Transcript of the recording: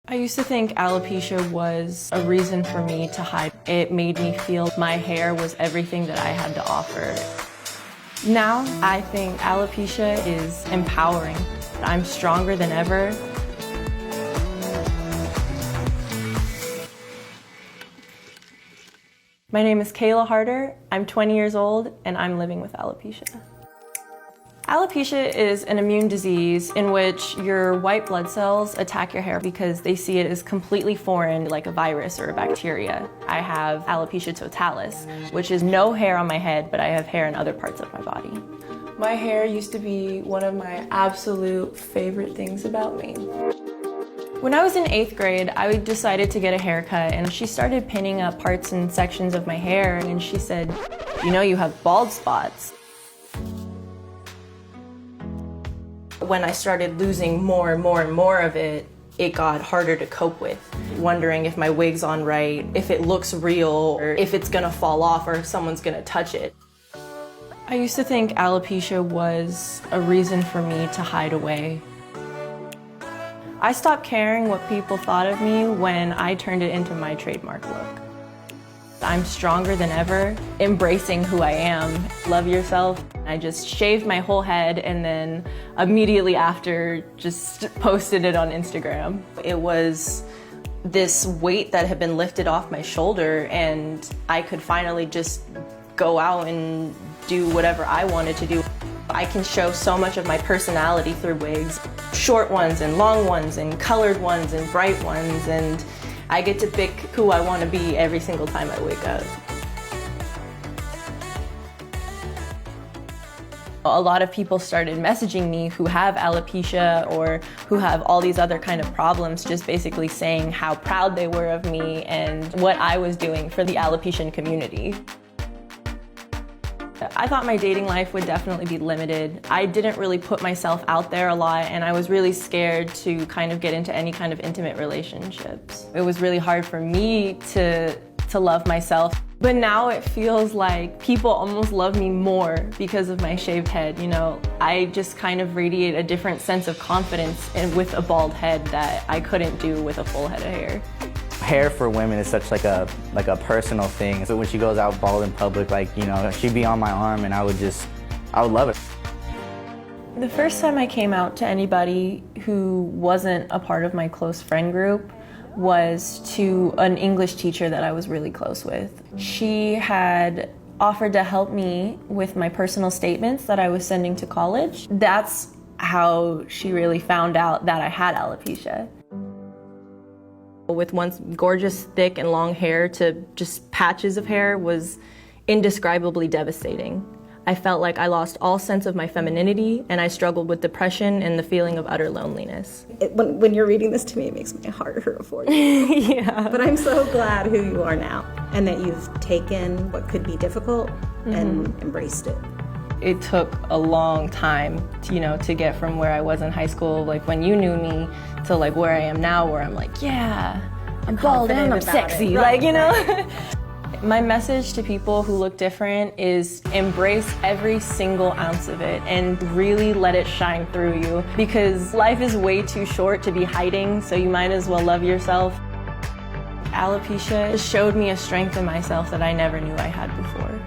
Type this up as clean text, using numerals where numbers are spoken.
I used to think alopecia was a reason for me to hide. It made me feel my hair was everything that I had to offer. Now, I think alopecia is empowering. I'm stronger than ever. My name is Kayla Harder. I'm 20 years old, and I'm living with alopecia. Alopecia is an immune disease in which your white blood cells attack your hair because they see it as completely foreign, like a virus or a bacteria. I have alopecia totalis, which is no hair on my head, but I have hair in other parts of my body. My hair used to be one of my absolute favorite things about me. When I was in 8th grade, I decided to get a haircut, and she started pinning up parts and sections of my hair, and she said, "You know you have bald spots." When I started losing more and more and more of it, it got harder to cope with. Wondering if my wig's on right, if it looks real, or if it's gonna fall off, or if someone's gonna touch it. I used to think alopecia was a reason for me to hide away. I stopped caring what people thought of me when I turned it into my trademark look. I'm stronger than ever, embracing who I am. Love yourself. I just shaved my whole head and then immediately after just posted it on Instagram. It was this weight that had been lifted off my shoulder, and I could finally just go out and do whatever I wanted to do. I can show so much of my personality through wigs. Short ones and long ones and colored ones and bright ones, and I get to pick who I want to be every single time I wake up. A lot of people started messaging me who have alopecia or who have all these other kind of problems, just basically saying how proud they were of me and what I was doing for the alopecian community. I thought my dating life would definitely be limited. I didn't really put myself out there a lot, and I was really scared to kind of get into any kind of intimate relationships. It was really hard for me to love myself. But now it feels like people almost love me more because of my shaved head. You know, I just kind of radiate a different sense of confidence with a bald head that I couldn't do with a full head of hair. Hair for women is such like a personal thing. So when she goes out bald in public, like, you know, she'd be on my arm and I would love it. The first time I came out to anybody who wasn't a part of my close friend group was to an English teacher that I was really close with. She had offered to help me with my personal statements that I was sending to college. That's how she really found out that I had alopecia. With once gorgeous, thick, and long hair to just patches of hair was indescribably devastating. I felt like I lost all sense of my femininity, and I struggled with depression and the feeling of utter loneliness. When you're reading this to me, it makes my heart hurt for you. Yeah. But I'm so glad who you are now, and that you've taken what could be difficult and embraced it. It took a long time, to get from where I was in high school, like when you knew me, to like where I am now, where I'm like, yeah, I'm bald and I'm sexy, right. My message to people who look different is embrace every single ounce of it and really let it shine through you, because life is way too short to be hiding, so you might as well love yourself. Alopecia showed me a strength in myself that I never knew I had before.